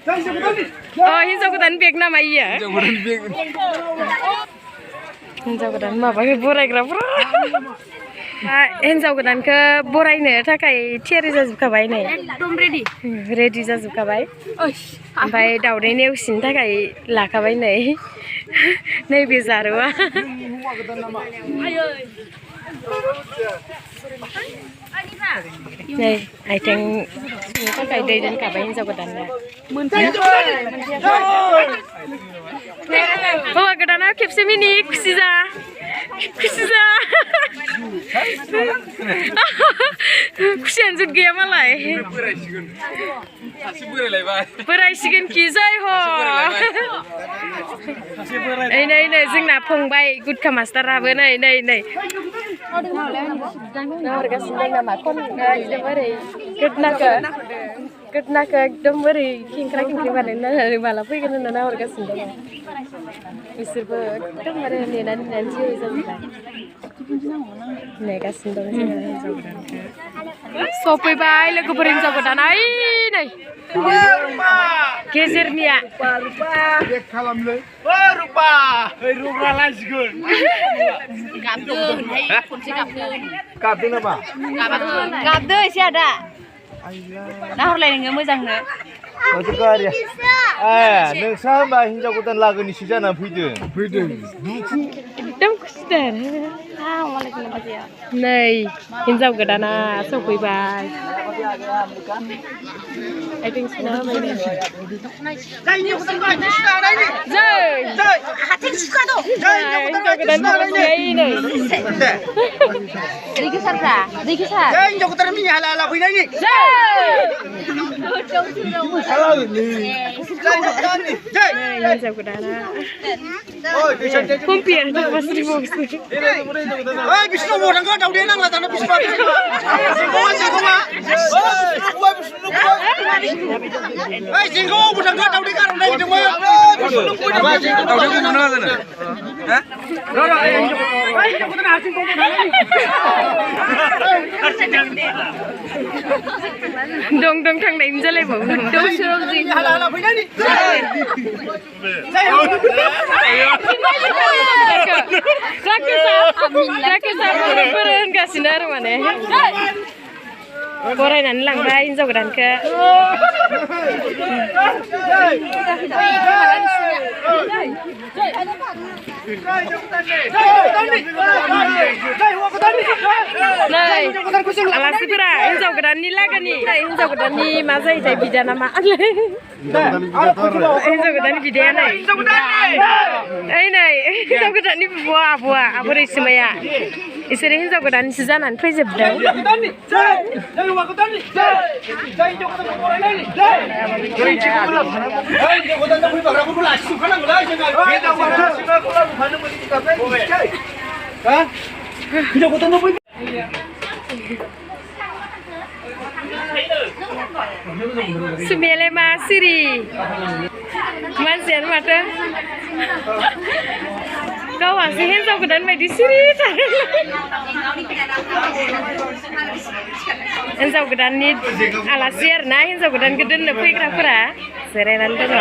हिन्जाव गोदान बेग नामा इयो हिन्जाव गोदान माबाखौ बरायग्राफ्रा हिन्जाव गोदानखौ बरायनो थाखाय थियारि जाजोबखाबाय नै रेडि जाजोबखाबाय ओमफ्राय दावदै नेवसिनो थाखाय लाखाबाय नै नैबे जारुआ नै आइथिं सुनो थाखाय दै दोनखाबाय हिन्जाव गोदाननो हौवा गोदाना खेबसे मिनि खुसि जा खुसियानो जुद गैया मालाय बोरायसिगोन कि जय हो नै जोंना फंबाय गुदखा मास्टाराबो नै हरगासिनो दं नामा एकदम ओरै गोदनाखौ एकदम ओरै खेंख्रा खेंख्रि बानायनानै माला फैगोन होनना नाहरगासिनो दङ बिसोरबो एकदम आरो नेनानै जिराय जाजोब्बाय नेगासिनो दं जोङो हिन्जाव गोदानखौ सफैबाय लोगोफोर हिन्जाव गोदान नै गेजेरनिया गाबदो एसे आदा नाहरलाय नोङो मोजांनो नोंसा होनबा हिन्जाव गोदान लागोनिसो जानानै फैदों एकदम खुसिथार नै हिन्जाव गोदाना सफैबाय आइथिं सुना होबाय हिन्जाव गोदान हिन्जाव गोदाना kumpiah itu pas dibawa Bisnu mau orang kau tahu dia nang lah tanah Bisnu. Jenggo bukan kau tahu dia kan udah itu mah. Tahu dia mana sana? Hah? Dong thằng này im ra lại bảo. Dong suruh gì? Hala bây giờ đi. Rakasa sinar mana? Borainai langgai hiन्जाव गोदानखौ आलासिफोरा हिन्जाव गोदाननि लागोनि हिन्जाव गोदाननि मा जायोथाय बिदा नामा हिन्जाव गोदाननि बिदाया नै हिन्जाव गोदाननि बुवा आब' रैसुमाया इसोरो हिन्जाव गोदानसो जानानै फैजोबदों Sumele masiri, mansian mata. Kau masih hiन्जाव गोदान बायदि सिरि हिन्जाव गोदाननि आलासि आरोना हिन्जाव गोदानखौ दोननो फैग्राफोरा जिरायनानै दङ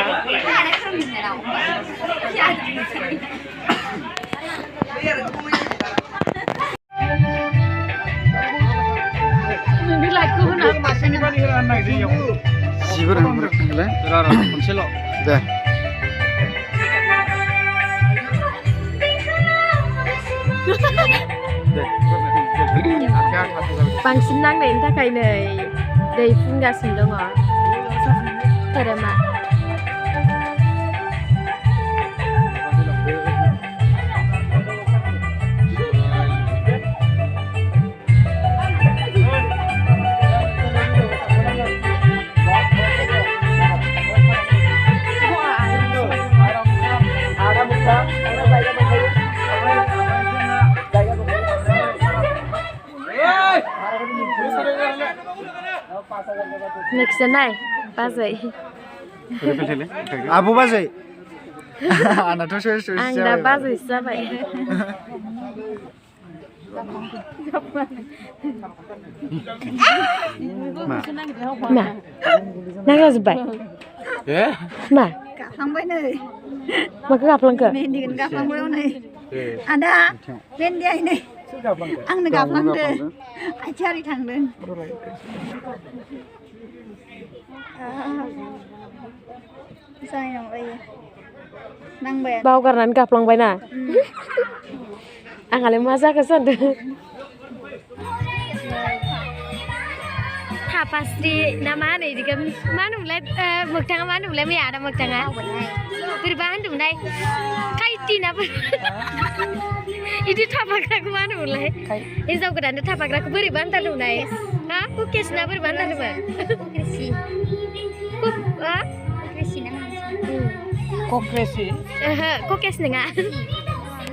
बांसिन नांनायनि थाखाय नै दै फुंगासिनो दङ धोरोमा Next naik, bazai. Abu bazai. Anak tu saya. Anda bazai siapa? Nah, nangis baik. मा गाफ्लांबाय नै माखौ गाफ्लांखो मेहेन्दिखौनो गाफ्लांबाय नै आदा मेहेन्दिया नै आंनो गाफ्लांदो आथिं आरि थांदों जानाय नंलायो नांबाय बावगारनानै गाफ्लांबायना आंहालाय मा जाखो सानदों थापास्रि ना मा होनो इदिखौ मा होनोमोनलाय मोगथाङा मा होनोमोनलाय मैया आदा मोगथाङा बोरैबा होनदोंमोनहाय खायथि ना इदि थाफाग्राखौ मा होनोमोनलाय हिन्जाव गोदाननो थाफाग्राखौ बोरैबा होनथारदोंमोनहाय हा कुकेस ना बोरैबा होनथारदोंमोन कक्रेसि कुकेस नङा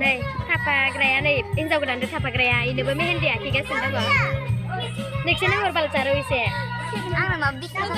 नै थाफाग्राया नै हिन्जाव गोदाननो थाफाग्राया इनोबो मेहेन्दी आखिगासिनो दङ नोंसोरनो हरबाल जारो एसे आंना माबा बिस्कुट